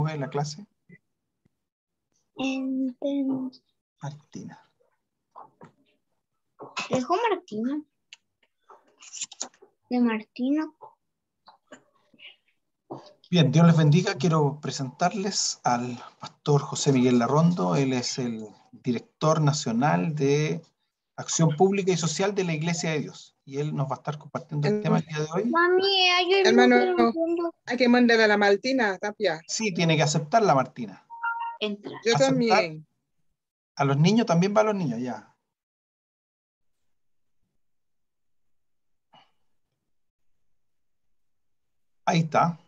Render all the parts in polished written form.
en la clase? Martina. ¿Dejó Martina? ¿De Martina? Bien, Dios les bendiga. Quiero presentarles al pastor José Miguel Larrondo. Él es el director nacional de Acción Pública y Social de la Iglesia de Dios. Y él nos va a estar compartiendo el tema el día de hoy. Mami, hay Hermano, hay que mandarle a la Martina Tapia. Sí, tiene que aceptarla, Martina. Entra. Yo Aceptar. también. A los niños también va a los niños, ya. Ahí está.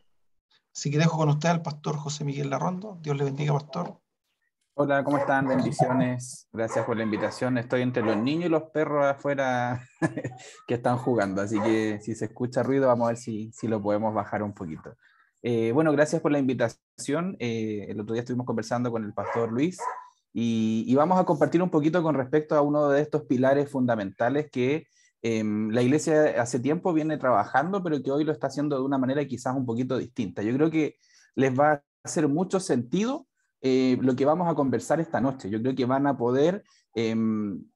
Así que dejo con usted al pastor José Miguel Larrondo. Dios le bendiga, pastor. Hola, ¿cómo están? Bendiciones. Gracias por la invitación. Estoy entre los niños y los perros afuera que están jugando, así que si se escucha ruido, vamos a ver si lo podemos bajar un poquito. Bueno, gracias por la invitación. El otro día estuvimos conversando con el pastor Luis y vamos a compartir un poquito con respecto a uno de estos pilares fundamentales que la iglesia hace tiempo viene trabajando, pero que hoy lo está haciendo de una manera quizás un poquito distinta. Yo creo que les va a hacer mucho sentido lo que vamos a conversar esta noche. Yo creo que van a poder,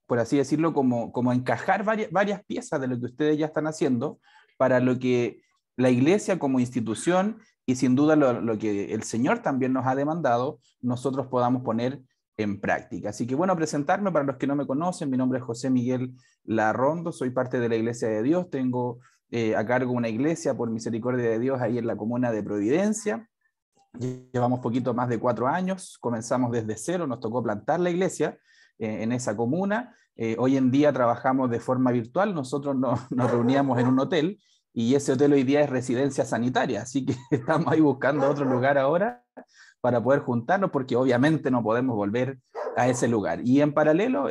por así decirlo, como encajar varias piezas de lo que ustedes ya están haciendo para lo que la iglesia como institución y sin duda lo que el Señor también nos ha demandado, nosotros podamos poner en práctica. Así que bueno, presentarme para los que no me conocen, mi nombre es José Miguel Larrondo, soy parte de la Iglesia de Dios, tengo a cargo una iglesia por misericordia de Dios ahí en la comuna de Providencia. Llevamos poquito más de 4 años, comenzamos desde cero, nos tocó plantar la iglesia en esa comuna. Hoy en día trabajamos de forma virtual, nosotros nos reuníamos en un hotel y ese hotel hoy día es residencia sanitaria, así que estamos ahí buscando otro lugar ahora para poder juntarnos porque obviamente no podemos volver a ese lugar. Y en paralelo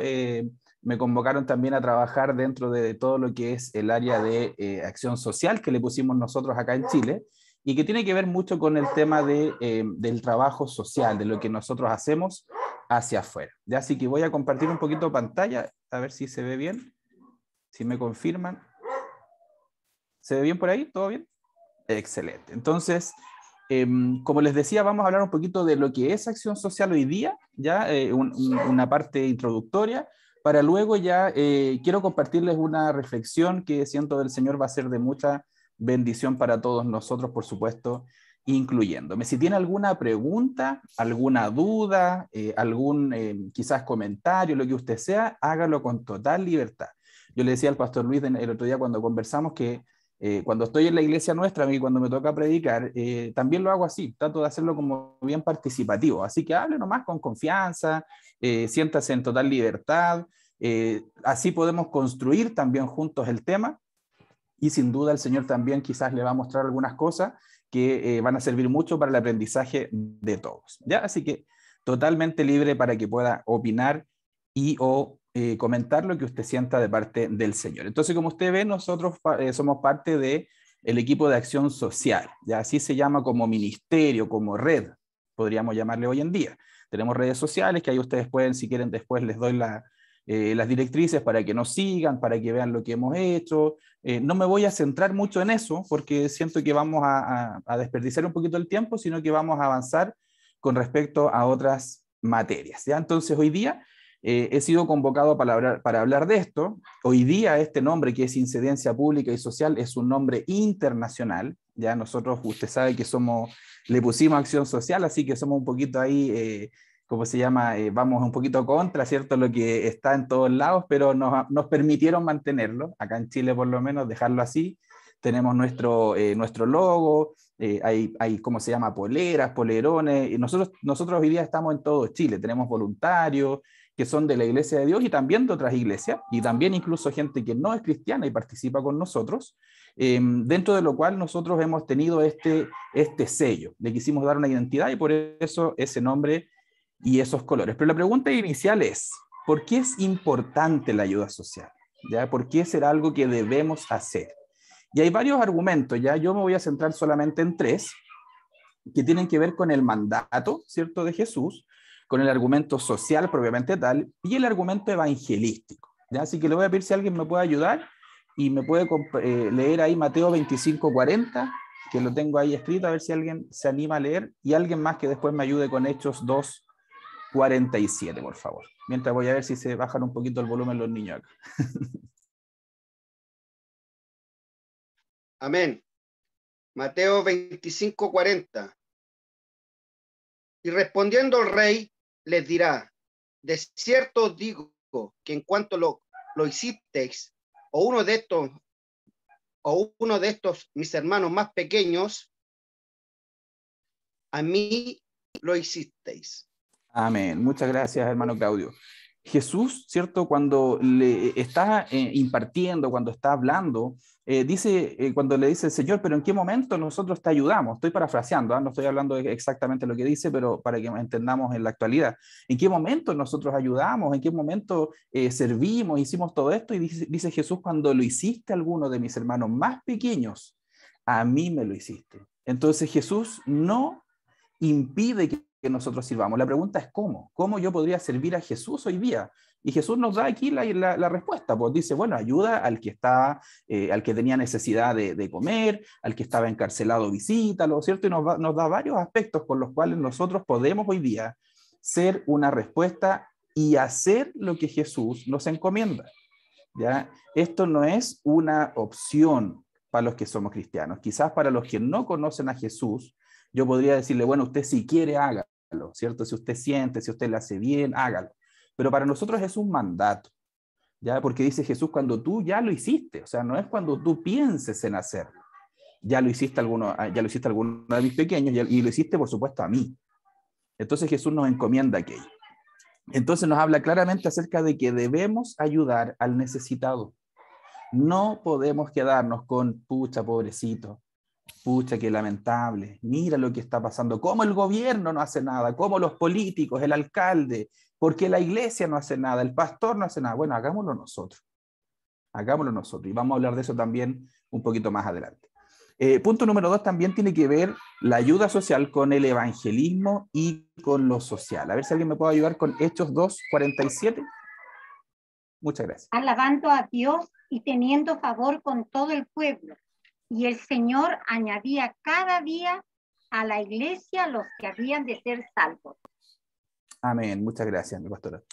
me convocaron también a trabajar dentro de todo lo que es el área de acción social que le pusimos nosotros acá en Chile, y que tiene que ver mucho con el tema del trabajo social, de lo que nosotros hacemos hacia afuera. ¿Ya? Así que voy a compartir un poquito pantalla, a ver si se ve bien, si me confirman. ¿Se ve bien por ahí? ¿Todo bien? Excelente. Entonces, como les decía, vamos a hablar un poquito de lo que es acción social hoy día, ya una parte introductoria, para luego ya quiero compartirles una reflexión que siento del Señor va a ser de mucha bendición para todos nosotros, por supuesto, incluyéndome. Si tiene alguna pregunta, alguna duda, algún quizás comentario, lo que usted sea, hágalo con total libertad. Yo le decía al pastor Luis el otro día cuando conversamos que cuando estoy en la iglesia nuestra, a mí cuando me toca predicar, también lo hago así, trato de hacerlo como bien participativo, así que hable nomás con confianza, siéntase en total libertad, así podemos construir también juntos el tema y sin duda el Señor también quizás le va a mostrar algunas cosas que van a servir mucho para el aprendizaje de todos, ¿ya? Así que totalmente libre para que pueda opinar y o comentar lo que usted sienta de parte del Señor. Entonces, como usted ve, nosotros somos parte del equipo de acción social, ¿ya? Así se llama como ministerio, como red, podríamos llamarle hoy en día. Tenemos redes sociales que ahí ustedes pueden, si quieren, después les doy las directrices para que nos sigan, para que vean lo que hemos hecho. No me voy a centrar mucho en eso porque siento que vamos a desperdiciar un poquito el tiempo, sino que vamos a avanzar con respecto a otras materias, ¿ya? Entonces, hoy día he sido convocado para hablar de esto. Hoy día este nombre, que es Incidencia Pública y Social, es un nombre internacional. Ya nosotros, usted sabe que le pusimos acción social, así que somos un poquito ahí, ¿cómo se llama? Vamos un poquito contra, ¿cierto? Lo que está en todos lados, pero nos permitieron mantenerlo, acá en Chile por lo menos, dejarlo así. Tenemos nuestro logo, hay, ¿cómo se llama? Poleras, polerones. Y nosotros hoy día estamos en todo Chile, tenemos voluntarios que son de la Iglesia de Dios y también de otras iglesias, y también incluso gente que no es cristiana y participa con nosotros, dentro de lo cual nosotros hemos tenido este sello, le quisimos dar una identidad y por eso ese nombre y esos colores. Pero la pregunta inicial es, ¿por qué es importante la ayuda social? ¿Ya? ¿Por qué será algo que debemos hacer? Y hay varios argumentos, ya yo me voy a centrar solamente en 3, que tienen que ver con el mandato, ¿cierto?, de Jesús, con el argumento social propiamente tal, y el argumento evangelístico, ¿ya? Así que le voy a pedir si alguien me puede ayudar, y me puede leer ahí Mateo 25:40, que lo tengo ahí escrito, a ver si alguien se anima a leer, y alguien más que después me ayude con Hechos 2:47, por favor. Mientras voy a ver si se bajan un poquito el volumen los niños acá. Amén. Mateo 25:40. Y respondiendo el rey, les dirá: de cierto os digo que en cuanto lo hicisteis, o uno de estos mis hermanos más pequeños, a mí lo hicisteis. Amén. Muchas gracias, hermano Claudio. Jesús, ¿cierto? Cuando le está impartiendo, cuando está hablando, cuando le dice, Señor, pero ¿en qué momento nosotros te ayudamos? Estoy parafraseando, no estoy hablando de exactamente lo que dice, pero para que entendamos en la actualidad. ¿En qué momento nosotros ayudamos? ¿En qué momento servimos? Hicimos todo esto, y dice Jesús, cuando lo hiciste a alguno de mis hermanos más pequeños, a mí me lo hiciste. Entonces Jesús no impide que nosotros sirvamos. La pregunta es ¿cómo? ¿Cómo yo podría servir a Jesús hoy día? Y Jesús nos da aquí la respuesta, pues dice, bueno, ayuda al que estaba, al que tenía necesidad de comer, al que estaba encarcelado, visítalo, ¿cierto? Y nos da varios aspectos con los cuales nosotros podemos hoy día ser una respuesta y hacer lo que Jesús nos encomienda, ¿ya? Esto no es una opción para los que somos cristianos. Quizás para los que no conocen a Jesús, yo podría decirle, bueno, usted si quiere, hágalo, ¿cierto? Si usted siente, si usted le hace bien, hágalo. Pero para nosotros es un mandato, ¿ya? Porque dice Jesús, cuando tú ya lo hiciste, o sea, no es cuando tú pienses en hacerlo. Ya lo hiciste alguno de mis pequeños y lo hiciste, por supuesto, a mí. Entonces Jesús nos encomienda aquello. Entonces nos habla claramente acerca de que debemos ayudar al necesitado. No podemos quedarnos con, pucha, pobrecito, pucha, qué lamentable, mira lo que está pasando, cómo el gobierno no hace nada, cómo los políticos, el alcalde, porque la iglesia no hace nada, el pastor no hace nada. Bueno, hagámoslo nosotros, y vamos a hablar de eso también un poquito más adelante. Punto número 2 también tiene que ver la ayuda social con el evangelismo y con lo social. A ver si alguien me puede ayudar con Hechos 2:47. Muchas gracias. Alabando a Dios y teniendo favor con todo el pueblo. Y el Señor añadía cada día a la iglesia los que habían de ser salvos. Amén. Muchas gracias, mi pastora.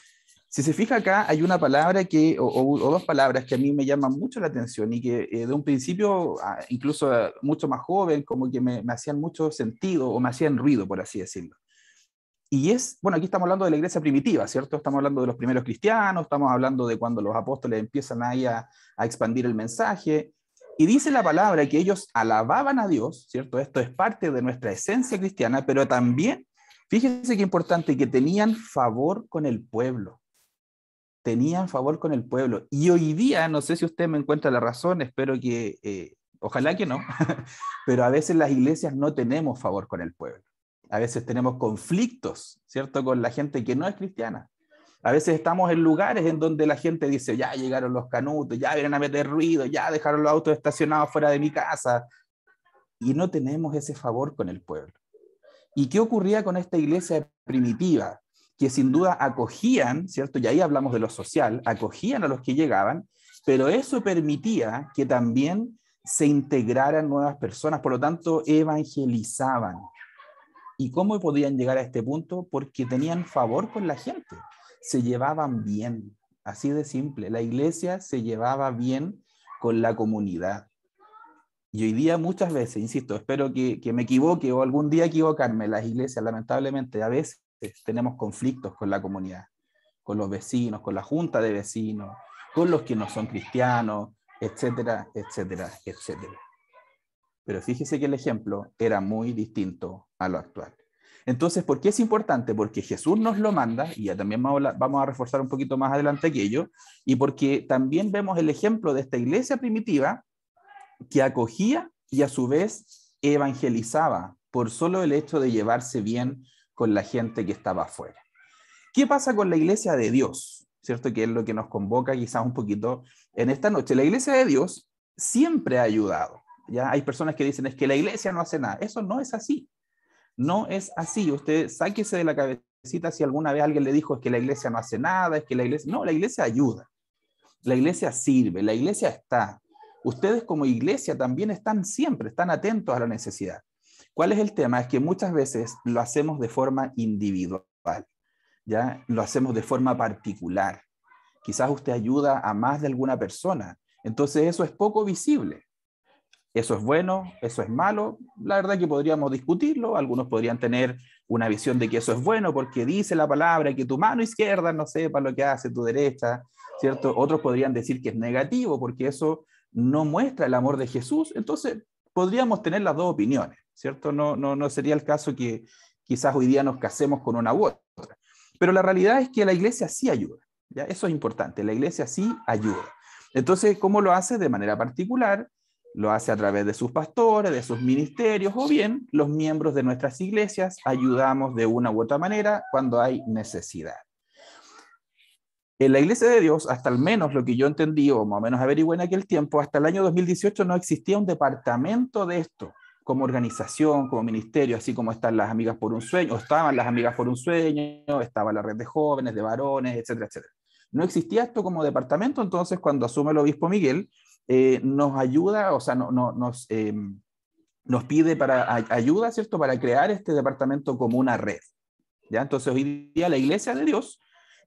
Si se fija acá, hay una palabra o dos palabras que a mí me llaman mucho la atención y que de un principio, incluso mucho más joven, como que me hacían mucho sentido o me hacían ruido, por así decirlo. Y bueno, aquí estamos hablando de la iglesia primitiva, ¿cierto? Estamos hablando de los primeros cristianos, estamos hablando de cuando los apóstoles empiezan ahí a expandir el mensaje. Y dice la palabra que ellos alababan a Dios, ¿cierto? Esto es parte de nuestra esencia cristiana, pero también, fíjense qué importante, que tenían favor con el pueblo. Tenían favor con el pueblo. Y hoy día, no sé si usted me encuentra la razón, espero que, ojalá que no, pero a veces las iglesias no tenemos favor con el pueblo. A veces tenemos conflictos, ¿cierto? Con la gente que no es cristiana. A veces estamos en lugares en donde la gente dice, ya llegaron los canutos, ya vienen a meter ruido, ya dejaron los autos estacionados fuera de mi casa. Y no tenemos ese favor con el pueblo. ¿Y qué ocurría con esta iglesia primitiva? Que sin duda acogían, ¿cierto? Y ahí hablamos de lo social, acogían a los que llegaban, pero eso permitía que también se integraran nuevas personas, por lo tanto evangelizaban. ¿Y cómo podían llegar a este punto? Porque tenían favor con la gente, se llevaban bien, así de simple. La iglesia se llevaba bien con la comunidad. Y hoy día muchas veces, insisto, espero que me equivoque o algún día equivocarme, las iglesias lamentablemente a veces tenemos conflictos con la comunidad, con los vecinos, con la junta de vecinos, con los que no son cristianos, etcétera, etcétera, etcétera. Pero fíjese que el ejemplo era muy distinto a lo actual. Entonces, ¿por qué es importante? Porque Jesús nos lo manda, y ya también vamos a reforzar un poquito más adelante aquello, y porque también vemos el ejemplo de esta iglesia primitiva que acogía y a su vez evangelizaba por solo el hecho de llevarse bien con la gente que estaba afuera. ¿Qué pasa con la iglesia de Dios? ¿Cierto? Que es lo que nos convoca quizás un poquito en esta noche. La iglesia de Dios siempre ha ayudado. ¿Ya? Hay personas que dicen, es que la iglesia no hace nada. Eso no es así. No es así. Usted sáquese de la cabecita si alguna vez alguien le dijo es que la iglesia no hace nada, es que la iglesia... No, la iglesia ayuda. La iglesia sirve, la iglesia está. ustedes como iglesia también están siempre, están atentos a la necesidad. ¿Cuál es el tema? Es que muchas veces lo hacemos de forma individual, ¿ya? Lo hacemos de forma particular. Quizás usted ayuda a más de alguna persona, entonces eso es poco visible. ¿Eso es bueno? ¿Eso es malo? La verdad que podríamos discutirlo. Algunos podrían tener una visión de que eso es bueno porque dice la palabra que tu mano izquierda no sepa lo que hace tu derecha, ¿cierto? Otros podrían decir que es negativo porque eso no muestra el amor de Jesús. Entonces, podríamos tener las dos opiniones, ¿cierto? No sería el caso que quizás hoy día nos casemos con una u otra. Pero la realidad es que la iglesia sí ayuda, ¿ya? Eso es importante. La iglesia sí ayuda. Entonces, ¿cómo lo hace? De manera particular. Lo hace a través de sus pastores, de sus ministerios, o bien los miembros de nuestras iglesias ayudamos de una u otra manera cuando hay necesidad. En la Iglesia de Dios, hasta al menos lo que yo entendí, o más o menos averigüé en aquel tiempo, hasta el año 2018 no existía un departamento de esto, como organización, como ministerio, así como están las Amigas por un Sueño, o estaban las Amigas por un Sueño, estaba la red de jóvenes, de varones, etcétera, etcétera. No existía esto como departamento, entonces cuando asume el obispo Miguel, nos ayuda, o sea, nos pide ayuda, ¿cierto?, para crear este departamento como una red, ¿ya? Entonces hoy día la Iglesia de Dios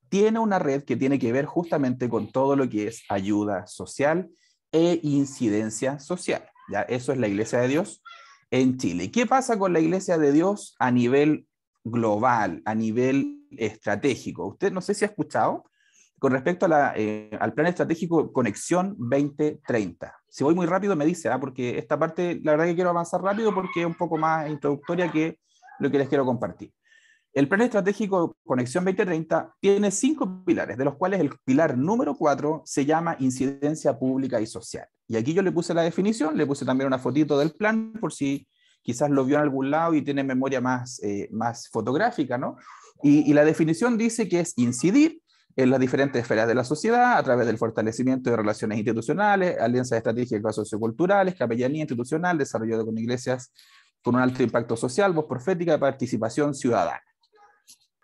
tiene una red que tiene que ver justamente con todo lo que es ayuda social e incidencia social, ¿ya? Eso es la Iglesia de Dios en Chile. ¿Qué pasa con la Iglesia de Dios a nivel global, a nivel estratégico? Usted no sé si ha escuchado con respecto al plan estratégico Conexión 2030. Si voy muy rápido me dice, porque esta parte la verdad que quiero avanzar rápido porque es un poco más introductoria que lo que les quiero compartir. El plan estratégico Conexión 2030 tiene 5 pilares, de los cuales el pilar número 4 se llama incidencia pública y social. Y aquí yo le puse la definición, le puse también una fotito del plan por si quizás lo vio en algún lado y tiene memoria más fotográfica, ¿no? Y la definición dice que es incidir en las diferentes esferas de la sociedad a través del fortalecimiento de relaciones institucionales, alianzas estratégicas socioculturales, capellanía institucional, desarrollo con iglesias con un alto impacto social, voz profética de participación ciudadana.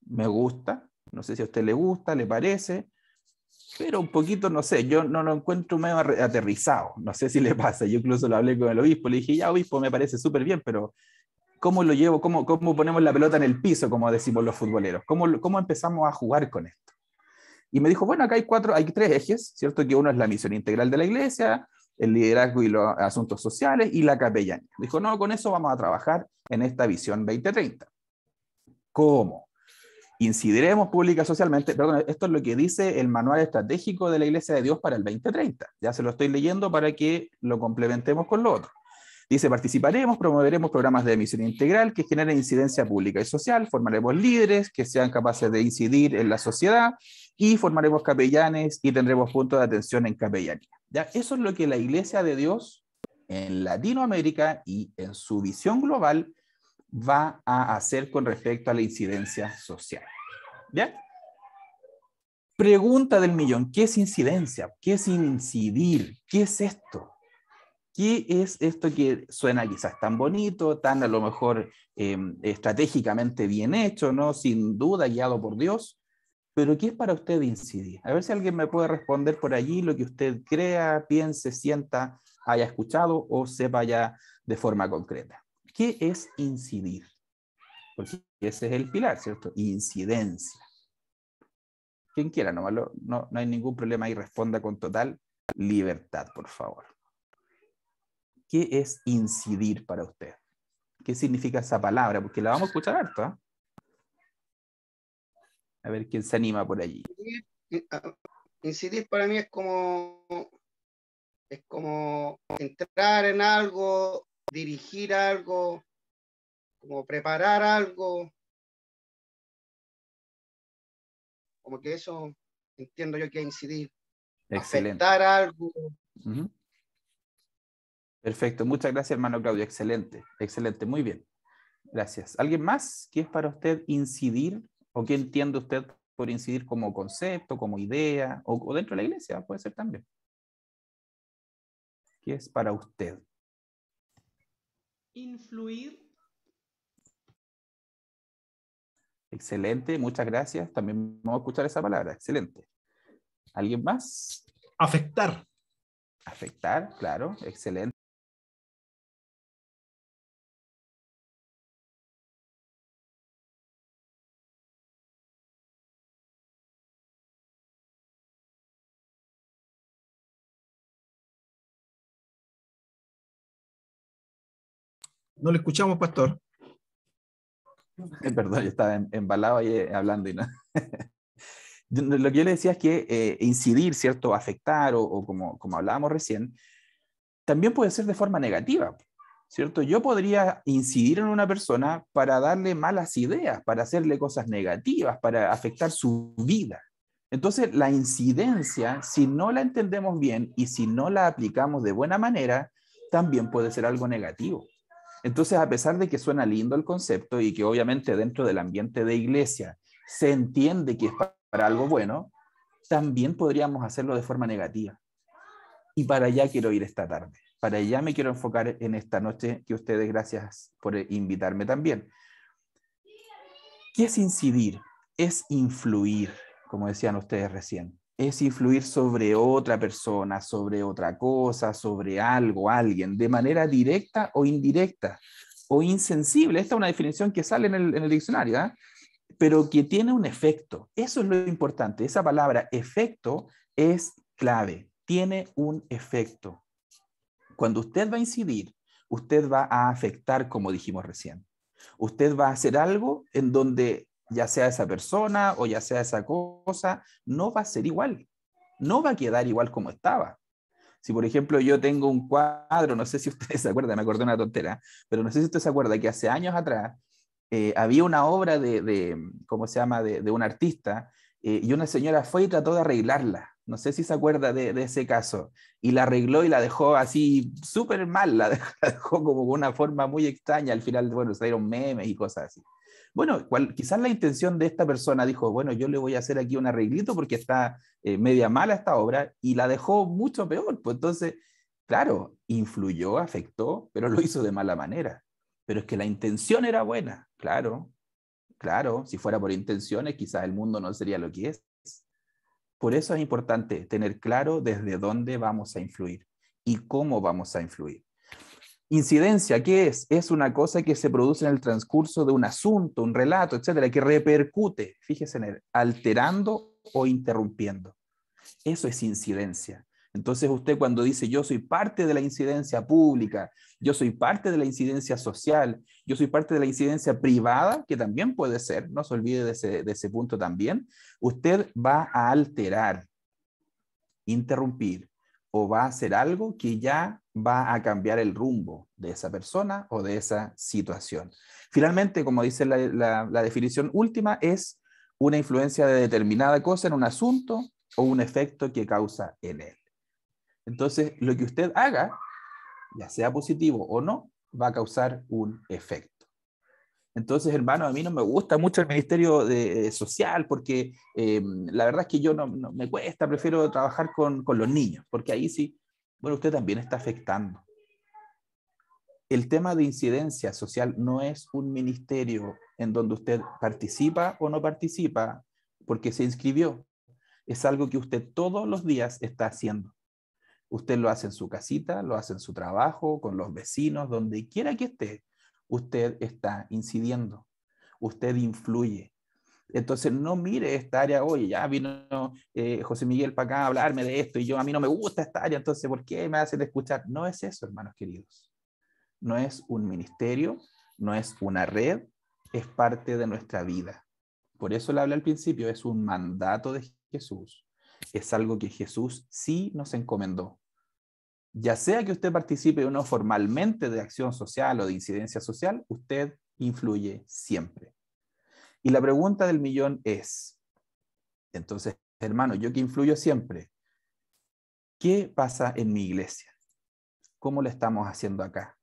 Me gusta, no sé si a usted le gusta, le parece, pero un poquito, no sé, yo no lo encuentro medio aterrizado, no sé si le pasa, yo incluso lo hablé con el obispo, le dije, ya obispo, me parece súper bien, pero ¿cómo lo llevo? ¿Cómo ponemos la pelota en el piso, como decimos los futboleros? ¿Cómo empezamos a jugar con esto? Y me dijo, bueno, acá hay 3 ejes, ¿cierto? Que uno es la misión integral de la iglesia, el liderazgo y los asuntos sociales y la capellanía. Dijo, no, con eso vamos a trabajar en esta visión 2030. ¿Cómo? Incidiremos pública socialmente, perdón, esto es lo que dice el manual estratégico de la Iglesia de Dios para el 2030. Ya se lo estoy leyendo para que lo complementemos con lo otro. Dice, participaremos, promoveremos programas de misión integral que generen incidencia pública y social, formaremos líderes que sean capaces de incidir en la sociedad y formaremos capellanes y tendremos puntos de atención en capellanía. ¿Ya? Eso es lo que la Iglesia de Dios en Latinoamérica y en su visión global va a hacer con respecto a la incidencia social. ¿Ya? Pregunta del millón, ¿qué es incidencia? ¿Qué es incidir? ¿Qué es esto? ¿Qué es esto que suena quizás tan bonito, tan a lo mejor estratégicamente bien hecho, ¿no? Sin duda guiado por Dios? Pero ¿qué es para usted incidir? A ver si alguien me puede responder por allí lo que usted crea, piense, sienta, haya escuchado o sepa ya de forma concreta. ¿Qué es incidir? Porque ese es el pilar, ¿cierto? Incidencia. Quien quiera, no hay ningún problema y responda con total libertad, por favor. ¿Qué es incidir para usted? ¿Qué significa esa palabra? Porque la vamos a escuchar harto, ¿eh? A ver quién se anima por allí. Incidir para mí es como entrar en algo, dirigir algo, como preparar algo. Como que eso entiendo yo que es incidir. Excelente. Afectar algo. Uh-huh. Perfecto, muchas gracias, hermano Claudio. Excelente, excelente, muy bien. Gracias. ¿Alguien más? ¿Qué es para usted incidir? ¿O qué entiende usted por incidir como concepto, como idea? O dentro de la iglesia, puede ser también. ¿Qué es para usted? Influir. Excelente, muchas gracias. También vamos a escuchar esa palabra. Excelente. ¿Alguien más? Afectar. Afectar, claro, excelente. No le escuchamos, pastor. Perdón, yo estaba embalado ahí hablando y no. Lo que yo le decía es que incidir, ¿cierto? Afectar o como hablábamos recién, también puede ser de forma negativa, ¿cierto? Yo podría incidir en una persona para darle malas ideas, para hacerle cosas negativas, para afectar su vida. Entonces, la incidencia, si no la entendemos bien y si no la aplicamos de buena manera, también puede ser algo negativo. Entonces, a pesar de que suena lindo el concepto y que obviamente dentro del ambiente de iglesia se entiende que es para algo bueno, también podríamos hacerlo de forma negativa. Y para allá quiero ir esta tarde. Para allá me quiero enfocar en esta noche, que ustedes, gracias por invitarme también. ¿Qué es incidir? Es influir, como decían ustedes recién. Es influir sobre otra persona, sobre otra cosa, sobre algo, alguien, de manera directa o indirecta, o insensible. Esta es una definición que sale en el diccionario, ¿eh? Pero que tiene un efecto. Eso es lo importante. Esa palabra efecto es clave. Tiene un efecto. Cuando usted va a incidir, usted va a afectar, como dijimos recién. Usted va a hacer algo en donde ya sea esa persona o ya sea esa cosa, no va a ser igual. No va a quedar igual como estaba. Si, por ejemplo, yo tengo un cuadro, no sé si ustedes se acuerdan, me acordé de una tontera, pero no sé si usted se acuerda que hace años atrás había una obra ¿cómo se llama?, de un artista, y una señora fue y trató de arreglarla. No sé si se acuerda de ese caso. Y la arregló y la dejó así súper mal, la dejó como con una forma muy extraña. Al final, bueno, salieron memes y cosas así. Bueno, quizás la intención de esta persona dijo, bueno, yo le voy a hacer aquí un arreglito porque está media mala esta obra, y la dejó mucho peor. Pues entonces, claro, influyó, afectó, pero lo hizo de mala manera. Pero es que la intención era buena, claro, claro, si fuera por intenciones, quizás el mundo no sería lo que es. Por eso es importante tener claro desde dónde vamos a influir y cómo vamos a influir. Incidencia, ¿qué es? Es una cosa que se produce en el transcurso de un asunto, un relato, etcétera, que repercute, fíjese en él, alterando o interrumpiendo. Eso es incidencia. Entonces usted cuando dice yo soy parte de la incidencia pública, yo soy parte de la incidencia social, yo soy parte de la incidencia privada, que también puede ser, no se olvide de ese punto también, usted va a alterar, interrumpir o va a hacer algo que ya va a cambiar el rumbo de esa persona o de esa situación. Finalmente, como dice la definición última, es una influencia de determinada cosa en un asunto o un efecto que causa en él. Entonces, lo que usted haga, ya sea positivo o no, va a causar un efecto. Entonces, hermano, a mí no me gusta mucho el ministerio social porque la verdad es que yo no me cuesta, prefiero trabajar con los niños, porque ahí sí, bueno, usted también está afectando. El tema de incidencia social no es un ministerio en donde usted participa o no participa porque se inscribió. Es algo que usted todos los días está haciendo. Usted lo hace en su casita, lo hace en su trabajo, con los vecinos, donde quiera que esté. Usted está incidiendo. Usted influye. Entonces no mire esta área, oye, ya vino José Miguel para acá a hablarme de esto y a mí no me gusta esta área, entonces ¿por qué me hacen escuchar? No es eso, hermanos queridos. No es un ministerio, no es una red, es parte de nuestra vida. Por eso le hablé al principio, es un mandato de Jesús. Es algo que Jesús sí nos encomendó. Ya sea que usted participe o no formalmente de acción social o de incidencia social, usted influye siempre. Y la pregunta del millón es, entonces, hermano, yo que influyo siempre, ¿qué pasa en mi iglesia? ¿Cómo lo estamos haciendo acá?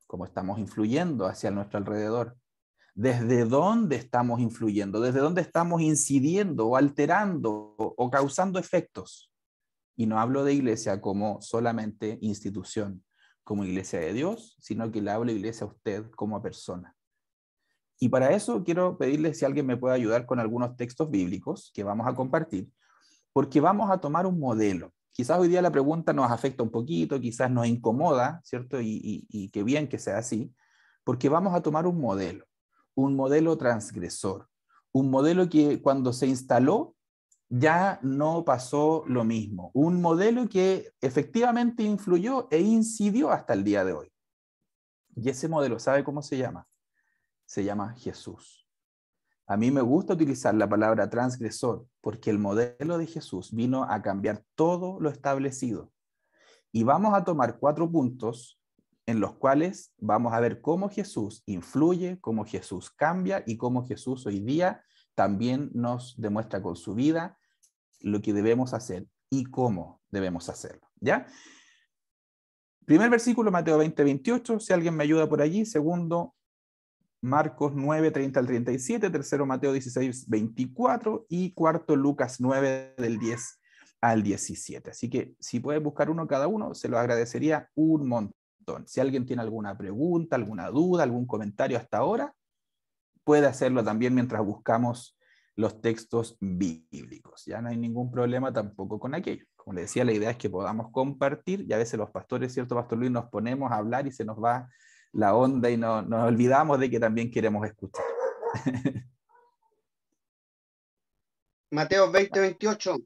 ¿Cómo estamos influyendo hacia nuestro alrededor? ¿Desde dónde estamos influyendo? ¿Desde dónde estamos incidiendo o alterando o causando efectos? Y no hablo de iglesia como solamente institución, como iglesia de Dios, sino que le hablo de iglesia a usted como persona. Y para eso quiero pedirle si alguien me puede ayudar con algunos textos bíblicos que vamos a compartir, porque vamos a tomar un modelo. Quizás hoy día la pregunta nos afecta un poquito, quizás nos incomoda, ¿cierto? Y qué bien que sea así, porque vamos a tomar un modelo transgresor, un modelo que cuando se instaló ya no pasó lo mismo, un modelo que efectivamente influyó e incidió hasta el día de hoy. Y ese modelo, ¿sabe cómo se llama? Se llama Jesús. A mí me gusta utilizar la palabra transgresor porque el modelo de Jesús vino a cambiar todo lo establecido. Y vamos a tomar 4 puntos en los cuales vamos a ver cómo Jesús influye, cómo Jesús cambia y cómo Jesús hoy día también nos demuestra con su vida lo que debemos hacer y cómo debemos hacerlo. ¿Ya? Primer versículo, Mateo 20, 28, si alguien me ayuda por allí. Segundo, Marcos 9, 30 al 37, tercero Mateo 16, 24 y cuarto Lucas 9 del 10 al 17. Así que si puedes buscar uno cada uno, se lo agradecería un montón. Si alguien tiene alguna pregunta, alguna duda, algún comentario hasta ahora, puede hacerlo también mientras buscamos los textos bíblicos. Ya no hay ningún problema tampoco con aquello. Como le decía, la idea es que podamos compartir y a veces los pastores, ¿cierto, Pastor Luis? Nos ponemos a hablar y se nos va la onda y nos olvidamos de que también queremos escuchar. Mateo 20, 28.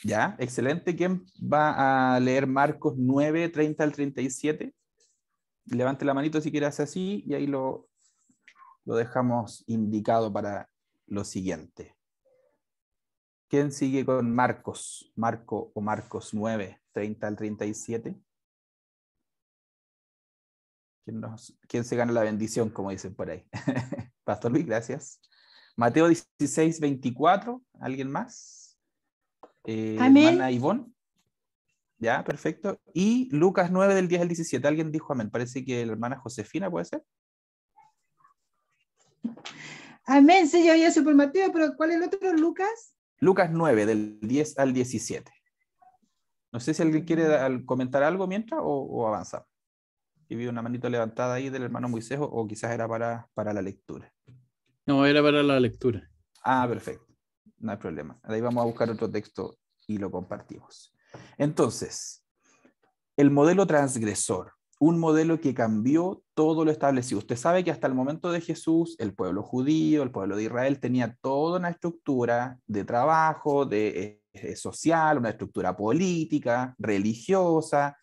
Ya, excelente. ¿Quién va a leer Marcos 9, 30 al 37? Levante la manito si quiere hacer así y ahí lo dejamos indicado para lo siguiente. ¿Quién sigue con Marcos? Marcos 9, 30 al 37. ¿Quién se gana la bendición, como dicen por ahí? Pastor Luis, gracias. Mateo 16, 24. ¿Alguien más? Amén. Hermana Ivonne. Ya, perfecto. Y Lucas 9 del 10 al 17. ¿Alguien dijo amén? Parece que la hermana Josefina, ¿puede ser? Amén, Señor Jesús por Mateo, pero ¿cuál es el otro, Lucas? Lucas 9 del 10 al 17. No sé si alguien quiere comentar algo mientras o avanzar. Y vi una manito levantada ahí del hermano Moisés, o quizás era para la lectura. No, era para la lectura. Ah, perfecto. No hay problema. Ahí vamos a buscar otro texto y lo compartimos. Entonces, el modelo transgresor, un modelo que cambió todo lo establecido. Usted sabe que hasta el momento de Jesús, el pueblo judío, el pueblo de Israel, tenía toda una estructura de trabajo, social, una estructura política, religiosa,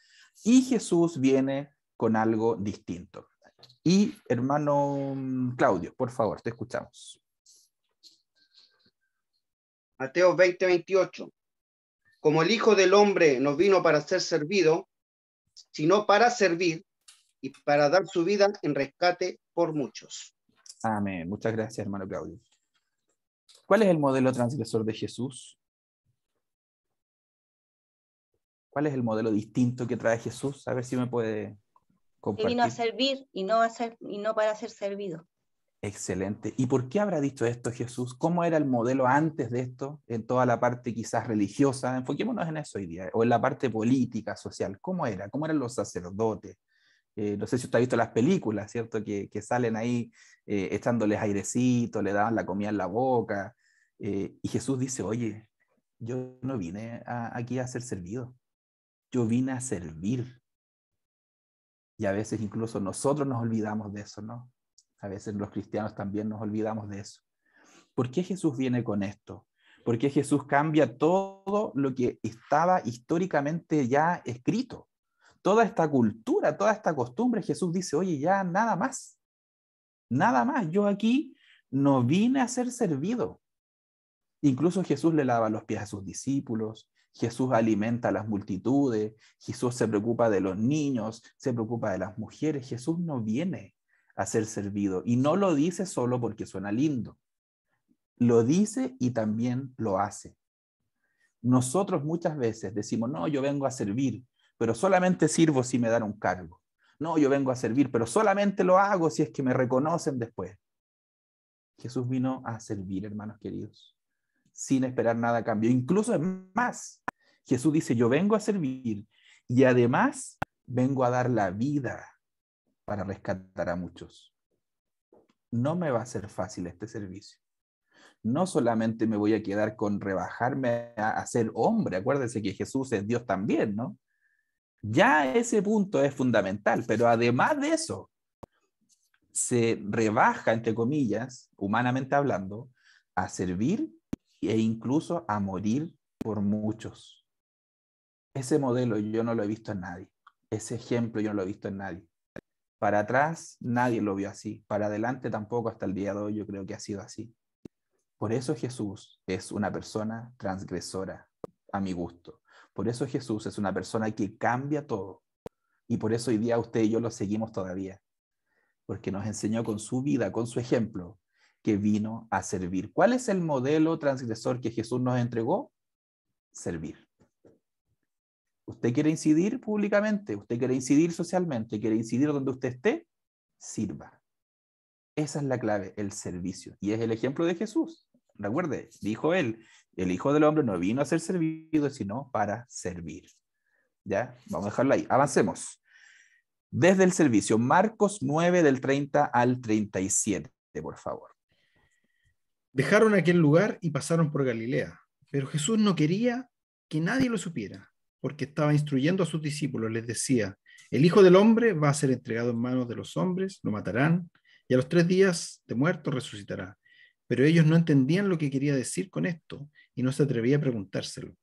y Jesús viene con algo distinto. Y hermano Claudio, por favor, te escuchamos. Mateo 20, 28. Como el Hijo del Hombre no vino para ser servido, sino para servir y para dar su vida en rescate por muchos. Amén. Muchas gracias, hermano Claudio. ¿Cuál es el modelo transgresor de Jesús? ¿Cuál es el modelo distinto que trae Jesús? A ver si me puede compartir. Que vino a servir y no para ser servido. Excelente. ¿Y por qué habrá dicho esto Jesús? ¿Cómo era el modelo antes de esto? En toda la parte quizás religiosa. Enfoquémonos en eso hoy día. O en la parte política, social. ¿Cómo era? ¿Cómo eran los sacerdotes? No sé si usted ha visto las películas, ¿cierto? Que salen ahí echándoles airecito, le daban la comida en la boca. Y Jesús dice, oye, yo no vine aquí a ser servido. Yo vine a servir. Y a veces incluso nosotros nos olvidamos de eso, ¿no? A veces los cristianos también nos olvidamos de eso. ¿Por qué Jesús viene con esto? ¿Por qué Jesús cambia todo lo que estaba históricamente ya escrito? Toda esta cultura, toda esta costumbre, Jesús dice, oye, ya nada más. Nada más. Yo aquí no vine a ser servido. Incluso Jesús le lava los pies a sus discípulos. Jesús alimenta a las multitudes. Jesús se preocupa de los niños, se preocupa de las mujeres. Jesús no viene a ser servido. Y no lo dice solo porque suena lindo. Lo dice y también lo hace. Nosotros muchas veces decimos, no, yo vengo a servir, pero solamente sirvo si me dan un cargo. No, yo vengo a servir, pero solamente lo hago si es que me reconocen después. Jesús vino a servir, hermanos queridos, sin esperar nada a cambio. Incluso es más, Jesús dice, yo vengo a servir y además vengo a dar la vida para rescatar a muchos. No me va a ser fácil este servicio. No solamente me voy a quedar con rebajarme a ser hombre, acuérdense que Jesús es Dios también, ¿no? Ya ese punto es fundamental, pero además de eso, se rebaja, entre comillas, humanamente hablando, a servir e incluso a morir por muchos. Ese modelo yo no lo he visto en nadie. Ese ejemplo yo no lo he visto en nadie. Para atrás nadie lo vio así. Para adelante tampoco hasta el día de hoy yo creo que ha sido así. Por eso Jesús es una persona transgresora, a mi gusto. Por eso Jesús es una persona que cambia todo. Y por eso hoy día usted y yo lo seguimos todavía. Porque nos enseñó con su vida, con su ejemplo, que vino a servir. ¿Cuál es el modelo transgresor que Jesús nos entregó? Servir. ¿Usted quiere incidir públicamente? ¿Usted quiere incidir socialmente? ¿Quiere incidir donde usted esté? Sirva. Esa es la clave, el servicio. Y es el ejemplo de Jesús. Recuerde, dijo él, el Hijo del Hombre no vino a ser servido, sino para servir. ¿Ya? Vamos a dejarlo ahí. Avancemos. Desde el servicio, Marcos 9 del 30 al 37, por favor. Dejaron aquel lugar y pasaron por Galilea, pero Jesús no quería que nadie lo supiera, porque estaba instruyendo a sus discípulos. Les decía, el Hijo del Hombre va a ser entregado en manos de los hombres, lo matarán, y a los 3 días de muerto resucitará. Pero ellos no entendían lo que quería decir con esto, y no se atrevía a preguntárselo.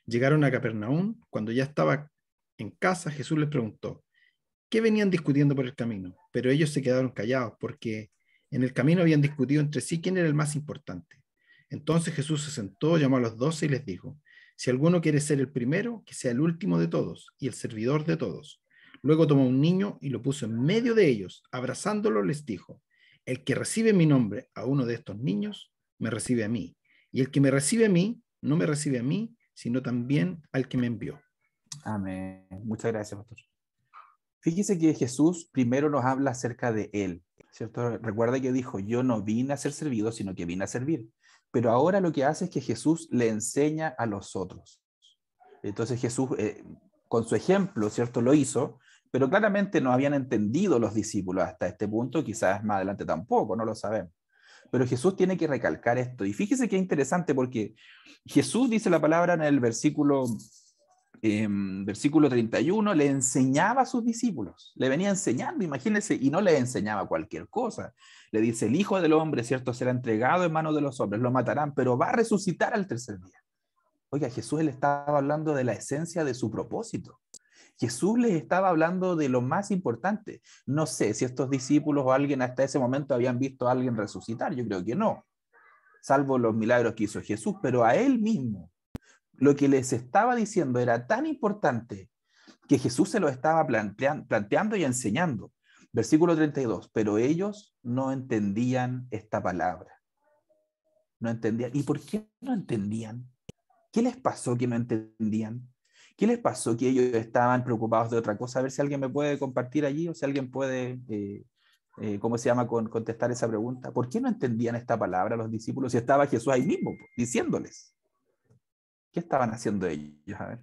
Llegaron a Capernaum. Cuando ya estaba en casa, Jesús les preguntó, ¿qué venían discutiendo por el camino? Pero ellos se quedaron callados, porque en el camino habían discutido entre sí quién era el más importante. Entonces Jesús se sentó, llamó a los 12 y les dijo, si alguno quiere ser el primero, que sea el último de todos y el servidor de todos. Luego tomó un niño y lo puso en medio de ellos. Abrazándolo les dijo, el que recibe mi nombre a uno de estos niños, me recibe a mí. Y el que me recibe a mí, no me recibe a mí, sino también al que me envió. Amén. Muchas gracias, pastor. Fíjese que Jesús primero nos habla acerca de Él, ¿cierto? Recuerda que dijo, yo no vine a ser servido, sino que vine a servir. Pero ahora lo que hace es que Jesús le enseña a los otros. Entonces Jesús, con su ejemplo, ¿cierto? Lo hizo, pero claramente no habían entendido los discípulos hasta este punto, quizás más adelante tampoco, no lo sabemos. Pero Jesús tiene que recalcar esto. Y fíjese que es interesante porque Jesús dice la palabra en el versículo 31, le enseñaba a sus discípulos, le venía enseñando, imagínense, y no le enseñaba cualquier cosa. Le dice, el Hijo del Hombre, ¿cierto?, será entregado en manos de los hombres, lo matarán, pero va a resucitar al 3er día. Oiga, Jesús le estaba hablando de la esencia de su propósito. Jesús les estaba hablando de lo más importante. No sé si estos discípulos o alguien hasta ese momento habían visto a alguien resucitar, yo creo que no, salvo los milagros que hizo Jesús, pero a él mismo. Lo que les estaba diciendo era tan importante que Jesús se lo estaba planteando y enseñando. Versículo 32, pero ellos no entendían esta palabra. No entendían. ¿Y por qué no entendían? ¿Qué les pasó que no entendían? ¿Qué les pasó que ellos estaban preocupados de otra cosa? A ver si alguien me puede compartir allí o si alguien puede, ¿cómo se llama?, contestar esa pregunta. ¿Por qué no entendían esta palabra los discípulos si estaba Jesús ahí mismo, diciéndoles? ¿Qué estaban haciendo ellos? A ver.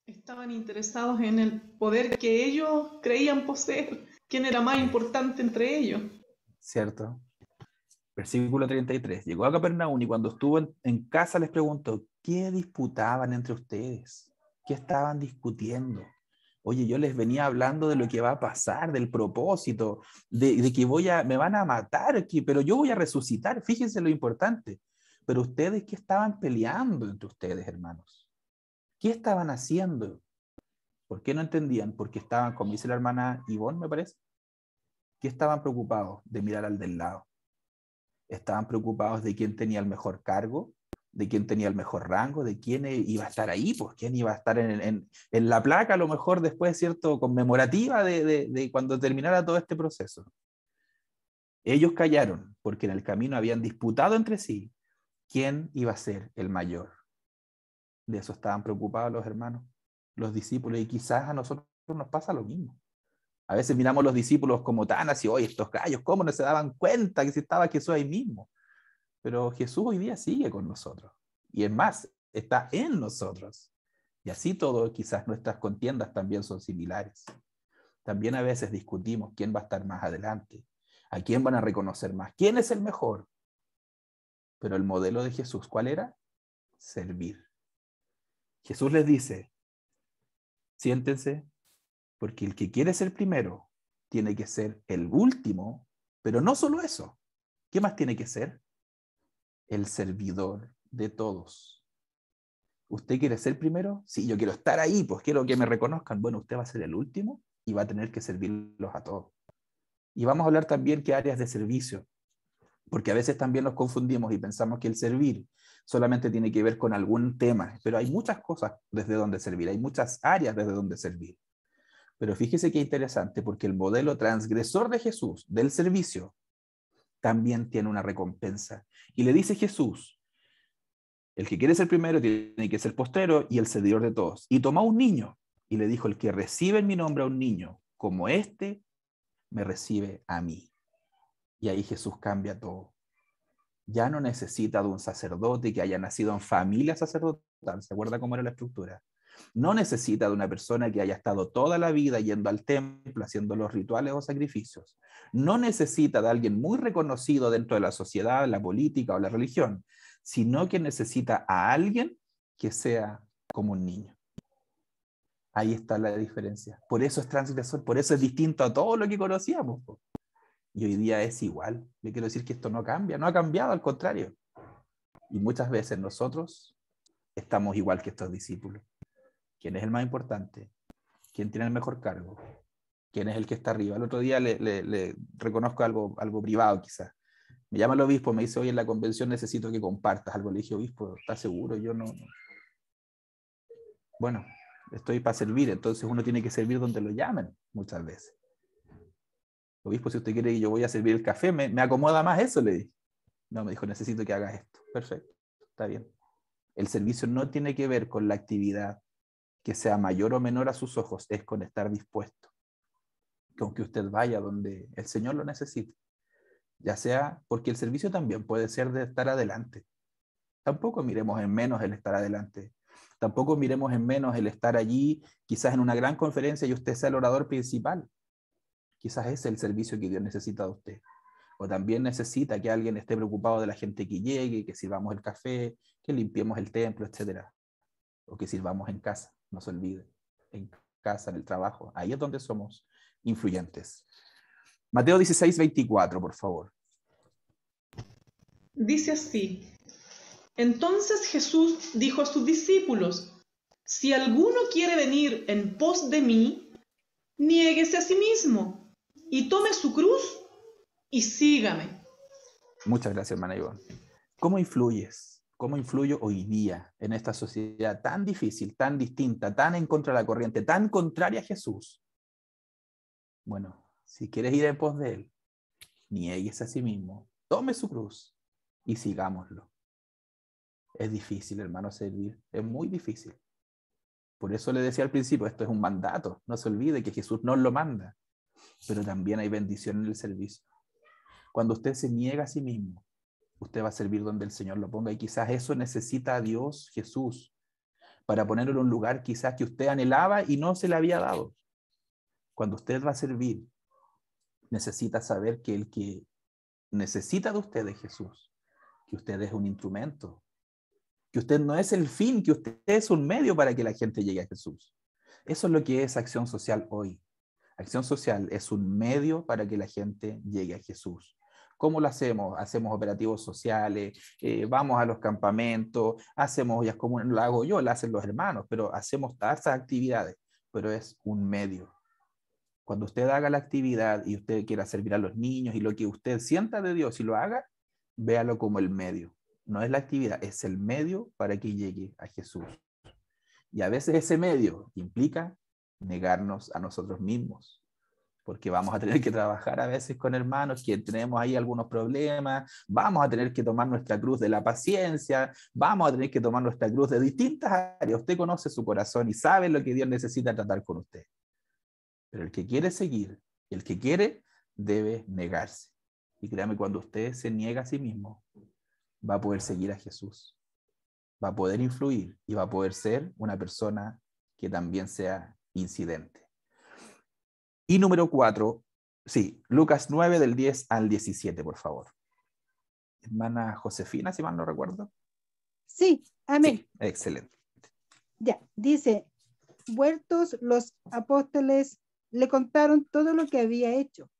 Estaban interesados en el poder que ellos creían poseer. ¿Quién era más importante entre ellos? Cierto. Versículo 33. Llegó a Capernaum y cuando estuvo en casa les preguntó, ¿qué disputaban entre ustedes? ¿Qué estaban discutiendo? Oye, yo les venía hablando de lo que va a pasar, del propósito, de que me van a matar aquí, pero yo voy a resucitar. Fíjense lo importante. Pero ustedes, ¿qué estaban peleando entre ustedes, hermanos? ¿Qué estaban haciendo? ¿Por qué no entendían? Porque estaban, como dice la hermana Ivonne, me parece, ¿qué estaban preocupados? De mirar al del lado. Estaban preocupados de quién tenía el mejor cargo, de quién tenía el mejor rango, de quién iba a estar ahí, pues quién iba a estar en la placa, a lo mejor después, ¿cierto?, conmemorativa de cuando terminara todo este proceso. Ellos callaron porque en el camino habían disputado entre sí quién iba a ser el mayor. De eso estaban preocupados los hermanos, los discípulos, y quizás a nosotros nos pasa lo mismo. A veces miramos a los discípulos como tan así, oye, estos gallos, ¿cómo no se daban cuenta que si estaba Jesús ahí mismo? Pero Jesús hoy día sigue con nosotros. Y es más, está en nosotros. Y así todo, quizás nuestras contiendas también son similares. También a veces discutimos quién va a estar más adelante. ¿A quién van a reconocer más? ¿Quién es el mejor? Pero el modelo de Jesús, ¿cuál era? Servir. Jesús les dice, siéntense, porque el que quiere ser primero tiene que ser el último, pero no solo eso. ¿Qué más tiene que ser? El servidor de todos. ¿Usted quiere ser primero? Sí, yo quiero estar ahí, pues quiero que me reconozcan. Bueno, usted va a ser el último y va a tener que servirlos a todos. Y vamos a hablar también qué áreas de servicio, porque a veces también nos confundimos y pensamos que el servir solamente tiene que ver con algún tema, pero hay muchas cosas desde donde servir, hay muchas áreas desde donde servir. Pero fíjese qué interesante, porque el modelo transgresor de Jesús, del servicio, también tiene una recompensa. Y le dice Jesús, el que quiere ser primero tiene que ser postrero y el servidor de todos. Y tomó a un niño y le dijo, el que recibe en mi nombre a un niño como este, me recibe a mí. Y ahí Jesús cambia todo. Ya no necesita de un sacerdote que haya nacido en familia sacerdotal. ¿Se acuerda cómo era la estructura? No necesita de una persona que haya estado toda la vida yendo al templo, haciendo los rituales o sacrificios. No necesita de alguien muy reconocido dentro de la sociedad, la política o la religión, sino que necesita a alguien que sea como un niño. Ahí está la diferencia. Por eso es transgresor, por eso es distinto a todo lo que conocíamos. Y hoy día es igual. Le quiero decir que esto no cambia, no ha cambiado, al contrario. Y muchas veces nosotros estamos igual que estos discípulos. ¿Quién es el más importante? ¿Quién tiene el mejor cargo? ¿Quién es el que está arriba? El otro día le reconozco algo privado quizás. Me llama el obispo, me dice, oye, en la convención necesito que compartas algo. Le dije, obispo, ¿estás seguro? Yo no. Bueno, estoy para servir, entonces uno tiene que servir donde lo llamen muchas veces. Obispo, si usted quiere que yo voy a servir el café, me acomoda más eso, le dije. No, me dijo, necesito que hagas esto. Perfecto, está bien. El servicio no tiene que ver con la actividad que sea mayor o menor a sus ojos, es con estar dispuesto. Con que usted vaya donde el Señor lo necesite. Ya sea, porque el servicio también puede ser de estar adelante. Tampoco miremos en menos el estar adelante. Tampoco miremos en menos el estar allí, quizás en una gran conferencia y usted sea el orador principal. Quizás es el servicio que Dios necesita de usted. O también necesita que alguien esté preocupado de la gente que llegue, que sirvamos el café, que limpiemos el templo, etc. O que sirvamos en casa, no se olvide. En casa, en el trabajo. Ahí es donde somos influyentes. Mateo 16, 24, por favor. Dice así: entonces Jesús dijo a sus discípulos, si alguno quiere venir en pos de mí, niéguese a sí mismo y tome su cruz y sígame. Muchas gracias, hermana Ivonne. ¿Cómo influyes? ¿Cómo influyo hoy día en esta sociedad tan difícil, tan distinta, tan en contra de la corriente, tan contraria a Jesús? Bueno, si quieres ir en pos de Él, niéguese a sí mismo, tome su cruz y sigámoslo. Es difícil, hermano, servir. Es muy difícil. Por eso le decía al principio, esto es un mandato. No se olvide que Jesús nos lo manda. Pero también hay bendición en el servicio. Cuando usted se niega a sí mismo, usted va a servir donde el Señor lo ponga. Y quizás eso necesita a Dios, Jesús, para ponerlo en un lugar quizás que usted anhelaba y no se le había dado. Cuando usted va a servir, necesita saber que el que necesita de usted es Jesús. Que usted es un instrumento. Que usted no es el fin, que usted es un medio para que la gente llegue a Jesús. Eso es lo que es Acción Social hoy. Acción Social es un medio para que la gente llegue a Jesús. ¿Cómo lo hacemos? Hacemos operativos sociales, vamos a los campamentos, hacemos ollas comunes, lo hago yo, lo hacen los hermanos, pero hacemos todas esas actividades, pero es un medio. Cuando usted haga la actividad y usted quiera servir a los niños y lo que usted sienta de Dios y lo haga, véalo como el medio. No es la actividad, es el medio para que llegue a Jesús. Y a veces ese medio implica negarnos a nosotros mismos, porque vamos a tener que trabajar a veces con hermanos que tenemos ahí algunos problemas, vamos a tener que tomar nuestra cruz de la paciencia, vamos a tener que tomar nuestra cruz de distintas áreas. Usted conoce su corazón y sabe lo que Dios necesita tratar con usted. Pero el que quiere seguir, el que quiere, debe negarse. Y créame, cuando usted se niega a sí mismo, va a poder seguir a Jesús, va a poder influir y va a poder ser una persona que también sea incidente. Y número 4, Sí, Lucas 9 del 10 al 17, por favor. Hermana Josefina, si mal no recuerdo. Sí, amén. Sí, excelente. Ya, dice, vueltos los apóstoles le contaron todo lo que había hecho